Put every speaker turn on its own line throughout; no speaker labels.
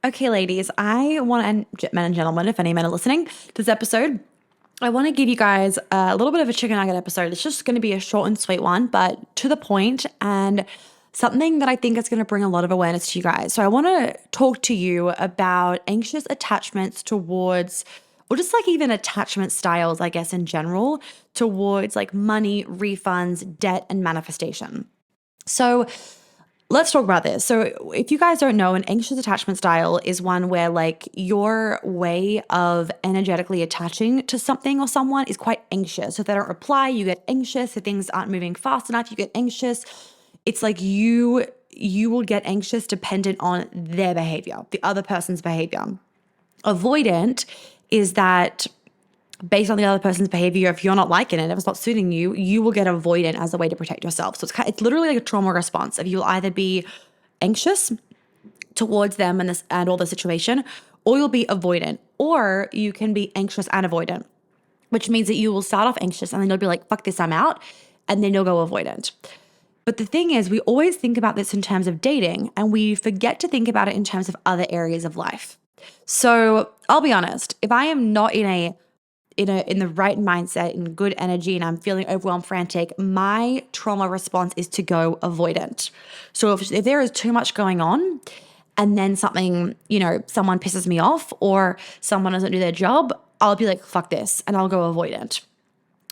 Okay, ladies, and men and gentlemen, if any men are listening to this episode, I want to give you guys a little bit of a chicken nugget episode. It's just going to be a short and sweet one, but to the point and something that I think is going to bring a lot of awareness to you guys. So I want to talk to you about anxious attachments towards, or just like even attachment styles, I guess, in general, towards like money, refunds, debt, and manifestation. So let's talk about this. So, if you guys don't know, an anxious attachment style is one where, like, your way of energetically attaching to something or someone is quite anxious. So, if they don't reply, you get anxious. If things aren't moving fast enough, you get anxious. It's like you will get anxious dependent on their behavior, the other person's behavior. Avoidant is that based on the other person's behavior, if you're not liking it, if it's not suiting you, you will get avoidant as a way to protect yourself. So it's literally like a trauma response. If you'll either be anxious towards them and all the situation, or you'll be avoidant, or you can be anxious and avoidant, which means that you will start off anxious and then you'll be like, fuck this, I'm out. And then you'll go avoidant. But the thing is, we always think about this in terms of dating and we forget to think about it in terms of other areas of life. So I'll be honest, if I am not in the right mindset, in good energy, and I'm feeling overwhelmed, frantic, my trauma response is to go avoidant. So if there is too much going on and then someone pisses me off or someone doesn't do their job, I'll be like, fuck this, and I'll go avoidant.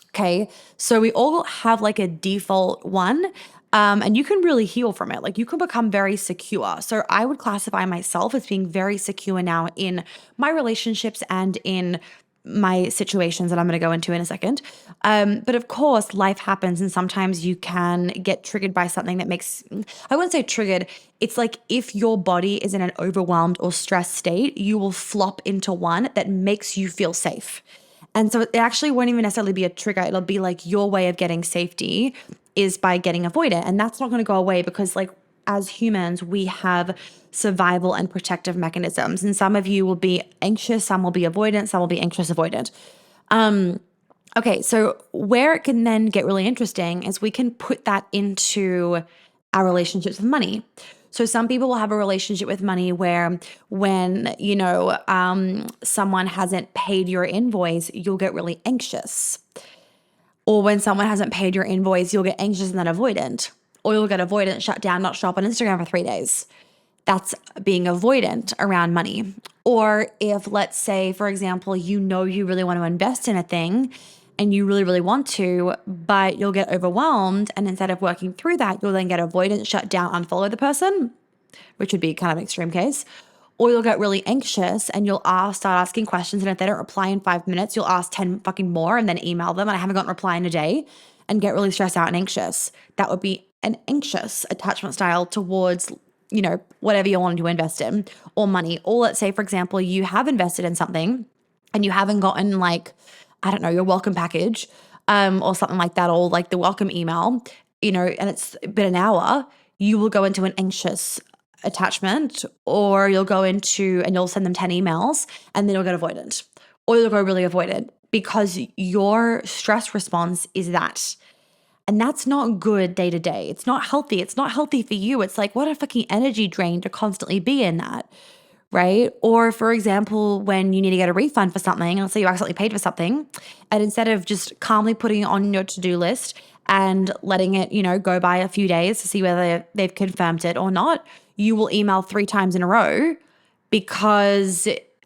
Okay. So we all have like a default one. And you can really heal from it. Like you can become very secure. So I would classify myself as being very secure now in my relationships and in my situations that I'm going to go into in a second. But of course, life happens and sometimes you can get triggered by something that I wouldn't say triggered. It's like if your body is in an overwhelmed or stressed state, you will flop into one that makes you feel safe. And so it actually won't even necessarily be a trigger. It'll be like your way of getting safety is by getting avoidant. And that's not going to go away because like as humans, we have survival and protective mechanisms. And some of you will be anxious, some will be avoidant, some will be anxious avoidant. Okay, so where it can then get really interesting is we can put that into our relationships with money. So some people will have a relationship with money where when, someone hasn't paid your invoice, you'll get really anxious. Or when someone hasn't paid your invoice, you'll get anxious and then avoidant. Or you'll get avoidant, shut down, not show up on Instagram for 3 days. That's being avoidant around money. Or if, let's say, for example, you really want to invest in a thing and you really, really want to, but you'll get overwhelmed. And instead of working through that, you'll then get avoidant, shut down, unfollow the person, which would be kind of an extreme case. Or you'll get really anxious and you'll start asking questions. And if they don't reply in 5 minutes, you'll ask 10 fucking more and then email them. And I haven't gotten a reply in a day and get really stressed out and anxious. That would be an anxious attachment style towards, whatever you want to invest in or money. Or let's say, for example, you have invested in something and you haven't gotten your welcome package or something like that, or like the welcome email, and it's been an hour, you will go into an anxious attachment, or you'll go into and you'll send them 10 emails and then you'll get avoidant, or you'll go really avoidant because your stress response is that. And that's not good day to day. It's not healthy. It's not healthy for you. It's like, what a fucking energy drain to constantly be in that, right? Or for example, when you need to get a refund for something, let's say you accidentally paid for something, and instead of just calmly putting it on your to-do list and letting it, go by a few days to see whether they've confirmed it or not, you will email 3 times in a row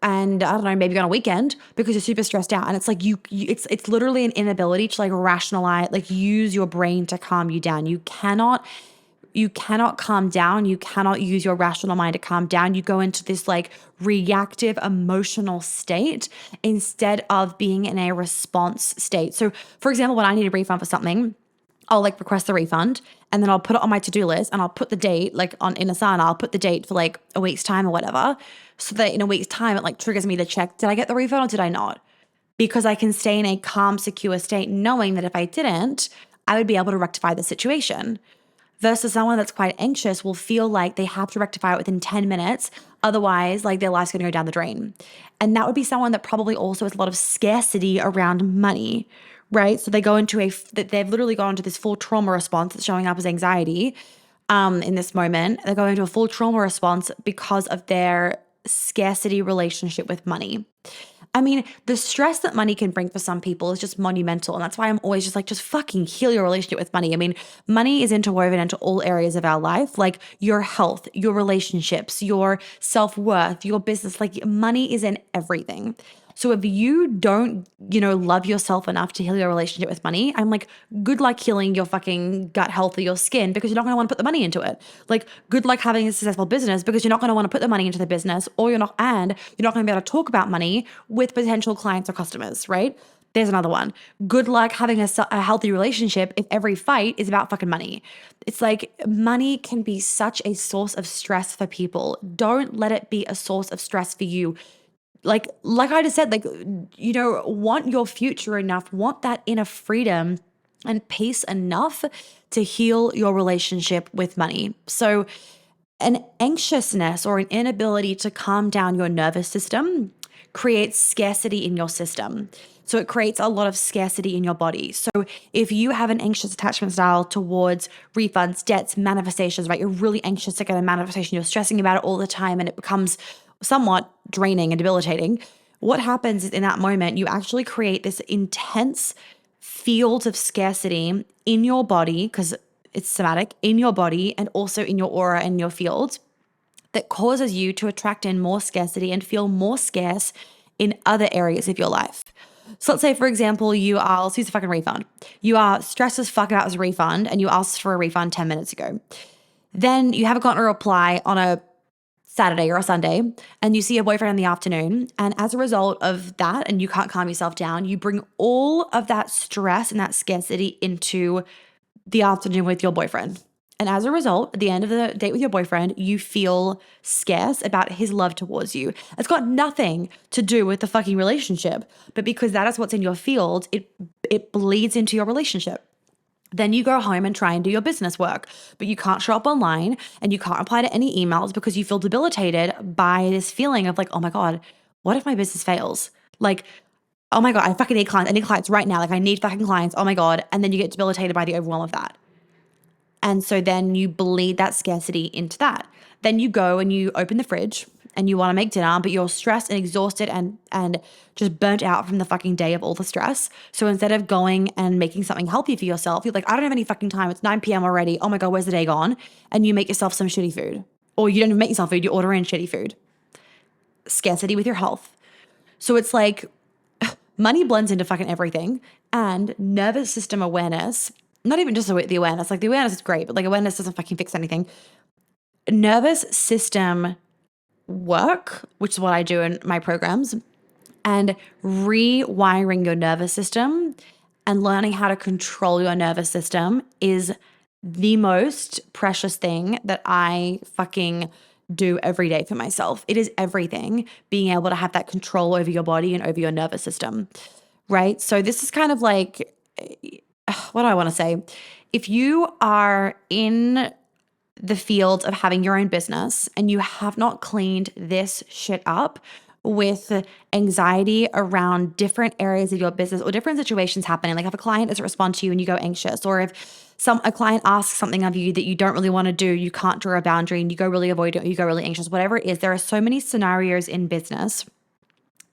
and I don't know, maybe on a weekend because you're super stressed out. And it's like it's literally an inability to like rationalize, like use your brain to calm you down. You cannot calm down. You cannot use your rational mind to calm down. You go into this like reactive emotional state instead of being in a response state. So for example, when I need a refund for something, I'll like request the refund and then I'll put it on my to-do list and I'll put the date like in Asana, I'll put the date for like a week's time or whatever. So that in a week's time, it like triggers me to check, did I get the refund or did I not? Because I can stay in a calm, secure state knowing that if I didn't, I would be able to rectify the situation. Versus someone that's quite anxious will feel like they have to rectify it within 10 minutes. Otherwise, like their life's going to go down the drain. And that would be someone that probably also has a lot of scarcity around money, right? So they've literally gone into this full trauma response that's showing up as anxiety in this moment. They're going into a full trauma response because of their scarcity relationship with money. I mean, the stress that money can bring for some people is just monumental. And that's why I'm always just like, just fucking heal your relationship with money. I mean, money is interwoven into all areas of our life, like your health, your relationships, your self-worth, your business. Like money is in everything. So if you don't, love yourself enough to heal your relationship with money, I'm like, good luck healing your fucking gut health or your skin because you're not going to want to put the money into it. Like, good luck having a successful business because you're not going to want to put the money into the business, or you're not going to be able to talk about money with potential clients or customers, right? There's another one. Good luck having a healthy relationship if every fight is about fucking money. It's like money can be such a source of stress for people. Don't let it be a source of stress for you. Like I just said, want your future enough, want that inner freedom and peace enough to heal your relationship with money. So an anxiousness or an inability to calm down your nervous system creates scarcity in your system. So it creates a lot of scarcity in your body. So if you have an anxious attachment style towards refunds, debts, manifestations, right? You're really anxious to get a manifestation. You're stressing about it all the time and it becomes somewhat draining and debilitating. What happens is in that moment, you actually create this intense field of scarcity in your body because it's somatic, in your body and also in your aura and your field that causes you to attract in more scarcity and feel more scarce in other areas of your life. So let's say, for example, let's use a fucking refund. You are stressed as fuck about this refund and you asked for a refund 10 minutes ago. Then you haven't gotten a reply on a Saturday or a Sunday, and you see your boyfriend in the afternoon. And as a result of that, and you can't calm yourself down, you bring all of that stress and that scarcity into the afternoon with your boyfriend. And as a result, at the end of the date with your boyfriend, you feel scarce about his love towards you. It's got nothing to do with the fucking relationship, but because that is what's in your field, it bleeds into your relationship. Then you go home and try and do your business work, but you can't show up online and you can't reply to any emails because you feel debilitated by this feeling of like, oh my God, what if my business fails? Like, oh my God, I fucking need clients. I need clients right now. Like I need fucking clients. Oh my God. And then you get debilitated by the overwhelm of that. And so then you bleed that scarcity into that. Then you go and you open the fridge and you want to make dinner, but you're stressed and exhausted and just burnt out from the fucking day of all the stress. So instead of going and making something healthy for yourself, you're like, I don't have any fucking time. It's 9 p.m. already. Oh my God, where's the day gone? And you make yourself some shitty food. Or you don't even make yourself food, you order in shitty food. Scarcity with your health. So it's like money blends into fucking everything, and nervous system awareness, not even just the awareness, like the awareness is great, but like awareness doesn't fucking fix anything. Nervous system work, which is what I do in my programs, and rewiring your nervous system and learning how to control your nervous system is the most precious thing that I fucking do every day for myself. It is everything, being able to have that control over your body and over your nervous system, right? So this is kind of like, what do I want to say? If you are in the field of having your own business and you have not cleaned this shit up with anxiety around different areas of your business or different situations happening, like if a client doesn't respond to you and you go anxious, or if a client asks something of you that you don't really want to do, you can't draw a boundary and you go really avoidant, or you go really anxious, whatever it is, there are so many scenarios in business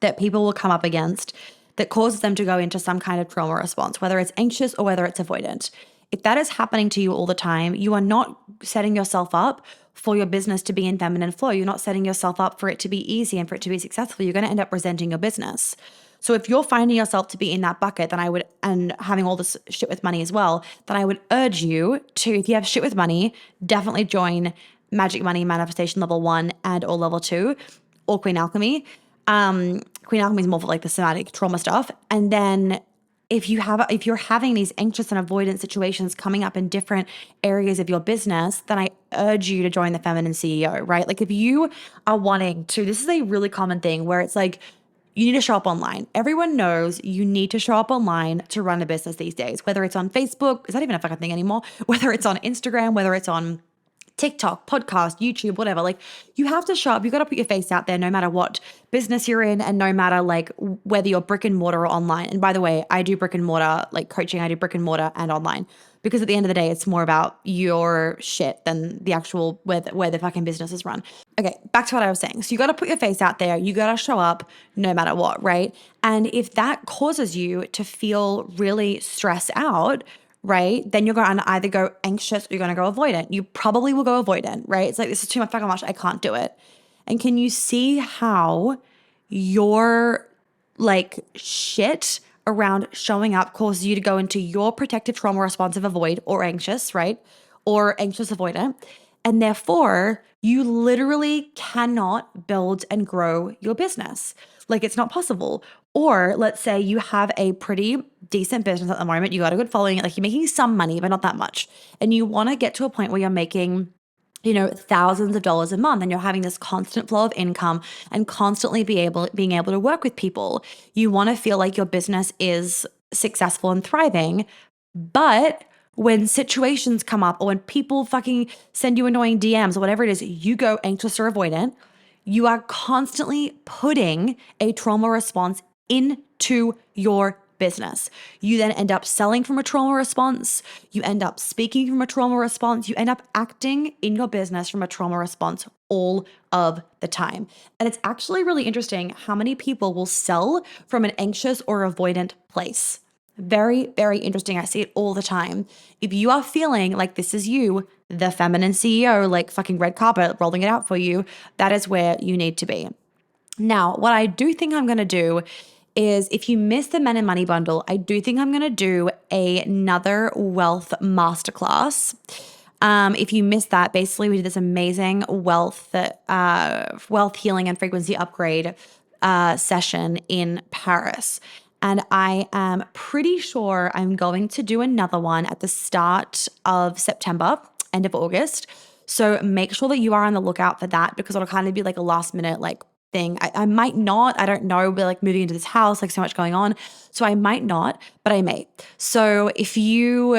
that people will come up against that causes them to go into some kind of trauma response, whether it's anxious or whether it's avoidant. If that is happening to you all the time, you are not setting yourself up for your business to be in feminine flow. You're not setting yourself up for it to be easy and for it to be successful. You're going to end up resenting your business. So if you're finding yourself to be in that bucket, then I would, and having all this shit with money as well, then I would urge you to, if you have shit with money, definitely join Magic Money Manifestation Level 1 and or Level 2 or Queen Alchemy. Queen Alchemy is more for like the somatic trauma stuff. And then if you're having these anxious and avoidant situations coming up in different areas of your business, then I urge you to join the Feminine CEO, right? Like if you are wanting to, this is a really common thing where it's like, you need to show up online. Everyone knows you need to show up online to run a business these days, whether it's on Facebook, is that even a fucking thing anymore? Whether it's on Instagram, whether it's on TikTok, podcast, YouTube, whatever. Like you have to show up. You got to put your face out there no matter what business you're in and no matter like whether you're brick and mortar or online. And by the way, I do brick and mortar like coaching. I do brick and mortar and online because at the end of the day, it's more about your shit than the actual where the fucking business is run. Okay, back to what I was saying. So you got to put your face out there. You got to show up no matter what, right? And if that causes you to feel really stressed out, right, then you're going to either go anxious or you're going to go avoidant. You probably will go avoidant, right? It's like, this is too much fucking much. I can't do it. And can you see how your like shit around showing up causes you to go into your protective trauma responsive avoid or anxious, right? Or anxious avoidant. And therefore, you literally cannot build and grow your business. Like, it's not possible. Or let's say you have a pretty decent business at the moment. You got a good following, like you're making some money, but not that much. And you want to get to a point where you're making thousands of dollars a month, and you're having this constant flow of income and constantly being able to work with people. You want to feel like your business is successful and thriving. But when situations come up or when people fucking send you annoying DMs or whatever it is, you go anxious or avoidant. You are constantly putting a trauma response into your business. You then end up selling from a trauma response. You end up speaking from a trauma response. You end up acting in your business from a trauma response all of the time. And it's actually really interesting how many people will sell from an anxious or avoidant place. Very, very interesting. I see it all the time. If you are feeling like this is you, the feminine CEO, like fucking red carpet rolling it out for you, that is where you need to be. Now, what I do think I'm going to do is, if you missed the Men and Money bundle, I do think I'm going to do another wealth masterclass. If you missed that, basically we did this amazing wealth healing and frequency upgrade session in Paris. And I am pretty sure I'm going to do another one at the start of September, end of August. So make sure that you are on the lookout for that, because it'll kind of be like a last minute thing. I might not, I don't know. We're moving into this house, so much going on. So I might not, but I may. So if you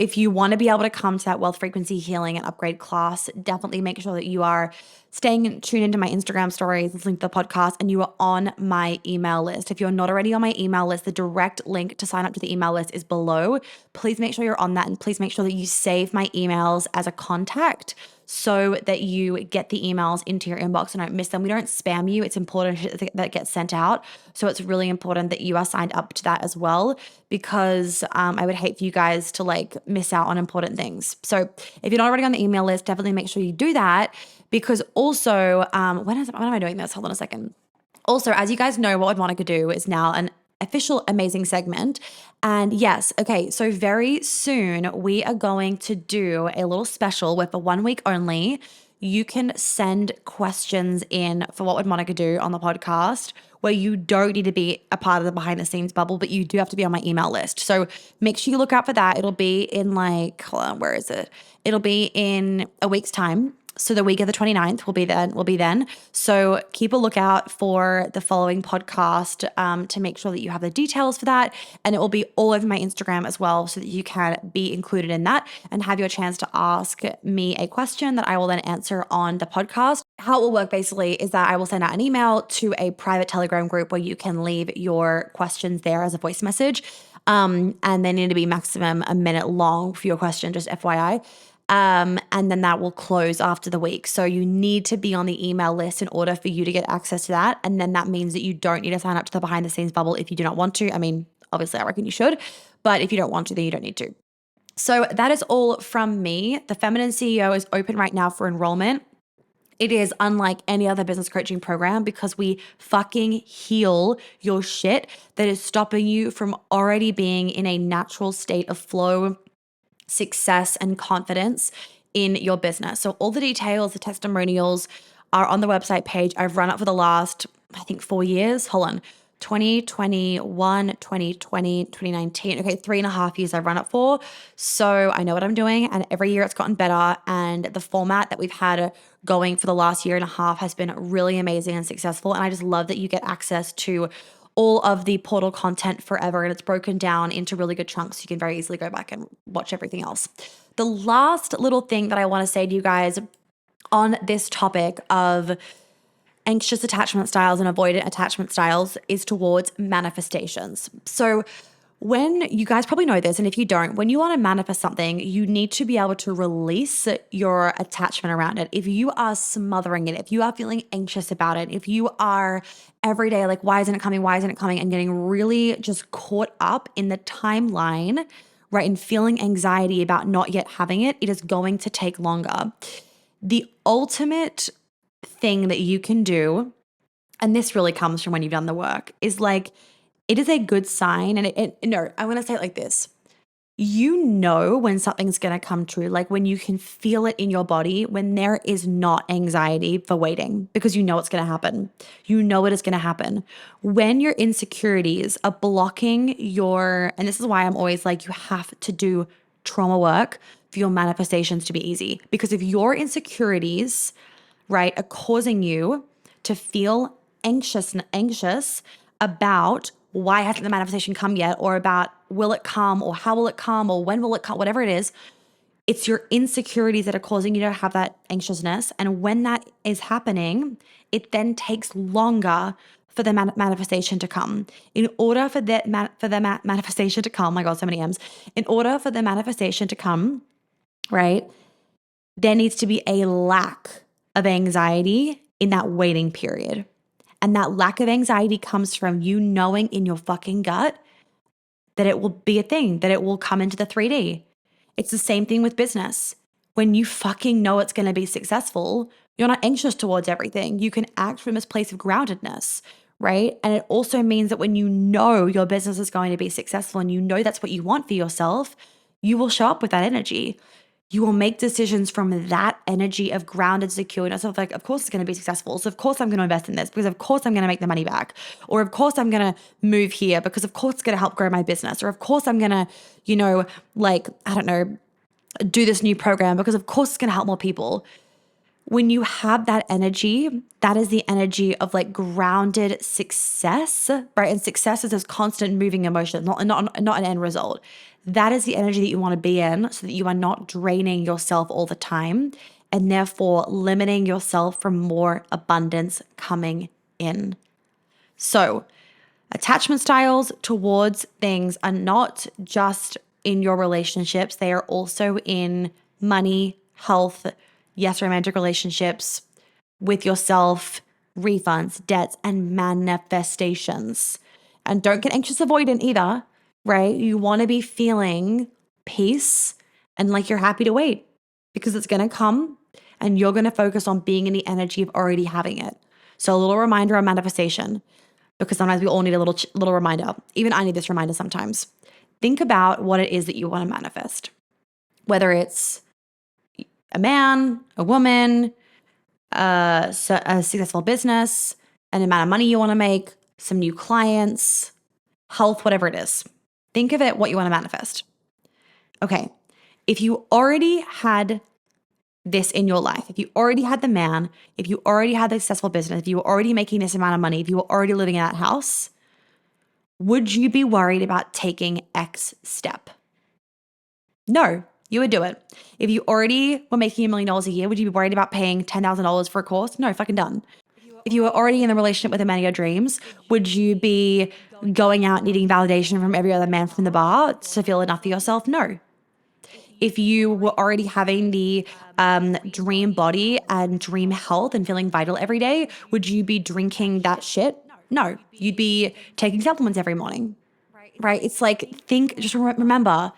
want to be able to come to that wealth frequency healing and upgrade class, definitely make sure that you are staying tuned into my Instagram stories, listening to the podcast, and you are on my email list. If you're not already on my email list, the direct link to sign up to the email list is below. Please make sure you're on that, and please make sure that you save my emails as a contact so that you get the emails into your inbox and don't miss them. We don't spam you. It's important that gets sent out. So it's really important that you are signed up to that as well, because I would hate for you guys to miss out on important things. So if you're not already on the email list, definitely make sure you do that, because also, when am I doing this? Hold on a second. Also, as you guys know, What Would Monica Do is now an official amazing segment. And yes, okay, so very soon we are going to do a little special where, for 1 week only, you can send questions in for What Would Monica Do on the podcast, where you don't need to be a part of the behind the scenes bubble, but you do have to be on my email list. So make sure you look out for that. It'll be in hold on, where is it? It'll be in a week's time. So the week of the 29th will be then. So keep a lookout for the following podcast to make sure that you have the details for that. And it will be all over my Instagram as well, so that you can be included in that and have your chance to ask me a question that I will then answer on the podcast. How it will work basically is that I will send out an email to a private Telegram group where you can leave your questions there as a voice message. And they need to be maximum a minute long for your question, just FYI. And then that will close after the week. So you need to be on the email list in order for you to get access to that. And then that means that you don't need to sign up to the behind the scenes bubble if you do not want to. I mean, obviously I reckon you should, but if you don't want to, then you don't need to. So that is all from me. The Feminine CEO is open right now for enrollment. It is unlike any other business coaching program, because we fucking heal your shit that is stopping you from already being in a natural state of flow, success, and confidence in your business. So all the details, the testimonials are on the website page. I've run it for the last, I think, 4 years. Hold on. 2021, 2020, 2019. Okay, 3.5 years I've run it for. So I know what I'm doing, and every year it's gotten better. And the format that we've had going for the last 1.5 years has been really amazing and successful. And I just love that you get access to all of the portal content forever, and it's broken down into really good chunks. You can very easily go back and watch everything else. The last little thing that I want to say to you guys on this topic of anxious attachment styles and avoidant attachment styles is towards manifestations. So When you guys probably know this, and if you don't, when you want to manifest something, you need to be able to release your attachment around it. If you are smothering it, if you are feeling anxious about it, if you are every day like, why isn't it coming? Why isn't it coming? And getting really just caught up in the timeline, right? And feeling anxiety about not yet having it, it is going to take longer. The ultimate thing that you can do, and this really comes from when you've done the work, is like, it is a good sign. And no, I want to say it like this. You know when something's going to come true, like when you can feel it in your body, when there is not anxiety for waiting because you know it's going to happen. You know it is going to happen. When your insecurities are blocking and this is why I'm always like, you have to do trauma work for your manifestations to be easy. Because if your insecurities, right, are causing you to feel anxious about why hasn't the manifestation come yet, or about will it come, or how will it come, or when will it come, whatever it is, it's your insecurities that are causing you to have that anxiousness. And when that is happening, it then takes longer for the manifestation to come. In order for the manifestation to come, oh my God, so many M's. In order for the manifestation to come, right, there needs to be a lack of anxiety in that waiting period. And that lack of anxiety comes from you knowing in your fucking gut that it will be a thing, that it will come into the 3D. It's the same thing with business. When you fucking know it's going to be successful, you're not anxious towards everything. You can act from this place of groundedness, right? And it also means that when you know your business is going to be successful and you know that's what you want for yourself, you will show up with that energy. You will make decisions from that energy of grounded security. Like, of course it's going to be successful. So of course I'm going to invest in this because of course I'm going to make the money back. Or of course I'm going to move here because of course it's going to help grow my business. Or of course I'm going to, do this new program because of course it's going to help more people. When you have that energy, that is the energy of like grounded success, right? And success is this constant moving emotion, not an end result. That is the energy that you want to be in so that you are not draining yourself all the time and therefore limiting yourself from more abundance coming in. So, attachment styles towards things are not just in your relationships, they are also in money, health, yes, romantic relationships, with yourself, refunds, debts, and manifestations. And don't get anxious avoidant either, right? You want to be feeling peace and like you're happy to wait because it's going to come and you're going to focus on being in the energy of already having it. So a little reminder on manifestation, because sometimes we all need a little reminder. Even I need this reminder sometimes. Think about what it is that you want to manifest, whether it's a man, a woman, a successful business, an amount of money you want to make, some new clients, health, whatever it is. Think of it what you want to manifest. Okay, if you already had this in your life, if you already had the man, if you already had the successful business, if you were already making this amount of money, if you were already living in that house, would you be worried about taking X step? No, you would do it. If you already were making $1 million a year, would you be worried about paying $10,000 for a course? No, fucking done. If you were already in the relationship with a man of your dreams, would you be going out needing validation from every other man from the bar to feel enough for yourself? No. If you were already having the dream body and dream health and feeling vital every day, would you be drinking that shit? No. You'd be taking supplements every morning, right? It's like, just remember,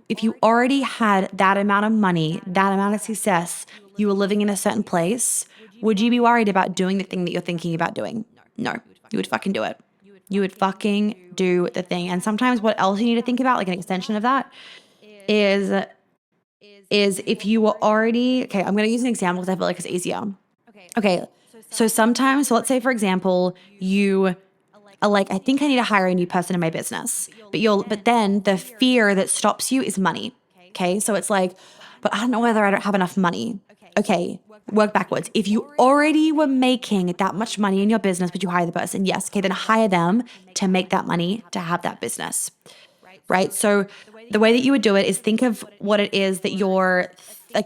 if you already had that amount of money, that amount of success, you were living in a certain place, would you be worried about doing the thing that you're thinking about doing? No, you would fucking do it. You would fucking do the thing. And sometimes what else you need to think about, like an extension of that, is if you were already, okay, I'm going to use an example because I feel like it's easier. Okay, so sometimes, so let's say for example, you are like, I think I need to hire a new person in my business, but then the fear that stops you is money. Okay, so it's like, but I don't know whether I don't have enough money. Okay, work backwards. If you already were making that much money in your business, would you hire the person? Yes. Okay, then hire them to make that money to have that business, right? So the way that you would do it is think of what it is that you're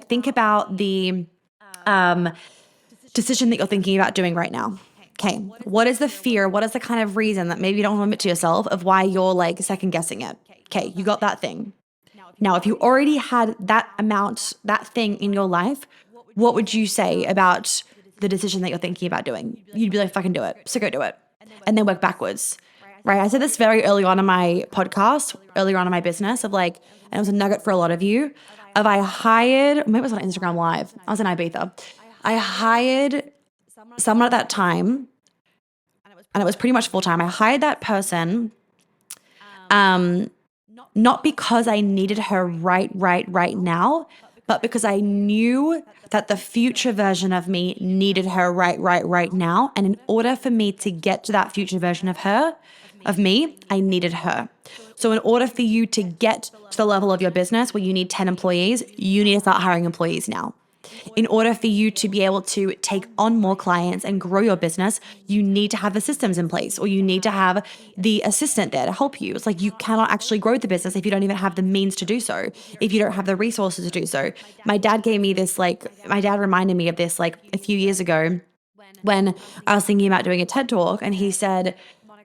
think about the decision that you're thinking about doing right now. Okay, what is the fear? What is the kind of reason that maybe you don't want to admit to yourself of why you're like second guessing it? Okay, you got that thing. Now, if you already had that amount, that thing in your life, what would you say about the decision that you're thinking about doing? You'd be like, fucking do it. So go do it. And then work backwards. Right? I said this very early on in my podcast, earlier on in my business of like, and it was a nugget for a lot of you, of I hired, maybe it was on Instagram Live. I was in Ibiza. I hired someone at that time, and it was pretty much full time. I hired that person, not because I needed her right now, but because I knew that the future version of me needed her right now. And in order for me to get to that future version of me, I needed her. So in order for you to get to the level of your business where you need 10 employees, you need to start hiring employees now. In order for you to be able to take on more clients and grow your business, you need to have the systems in place, or you need to have the assistant there to help you. It's like you cannot actually grow the business if you don't even have the means to do so, if you don't have the resources to do so. My dad reminded me of this like a few years ago when I was thinking about doing a TED Talk, and he said,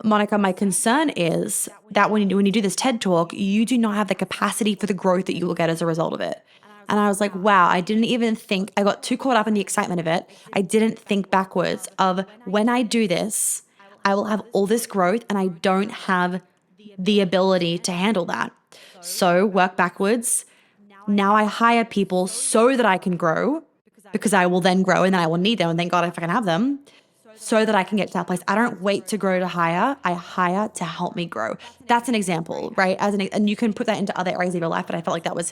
Monica, my concern is that when you do this TED Talk, you do not have the capacity for the growth that you will get as a result of it. And I was like, wow, I didn't even think, I got too caught up in the excitement of it. I didn't think backwards of when I do this, I will have all this growth and I don't have the ability to handle that. So work backwards. Now I hire people so that I can grow, because I will then grow and then I will need them. And thank God if I can have them, so that I can get to that place. I don't wait to grow to hire. I hire to help me grow. That's an example, right? And you can put that into other areas of your life, but I felt like that was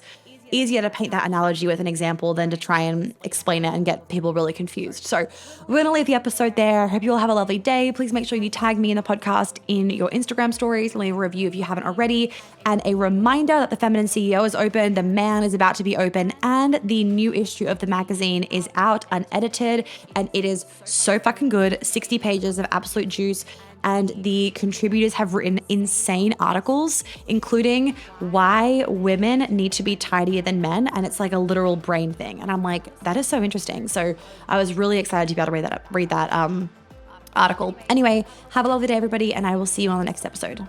easier to paint that analogy with an example than to try and explain it and get people really confused. So we're going to leave the episode there. Hope you all have a lovely day. Please make sure you tag me in the podcast in your Instagram stories. Leave a review if you haven't already. And a reminder that the Feminine CEO is open, the Man is about to be open, and the new issue of the magazine is out unedited, and it is so fucking good. 60 pages of absolute juice. And the contributors have written insane articles, including why women need to be tidier than men. And it's like a literal brain thing. And I'm like, that is so interesting. So I was really excited to be able to read that article. Anyway, have a lovely day, everybody. And I will see you on the next episode.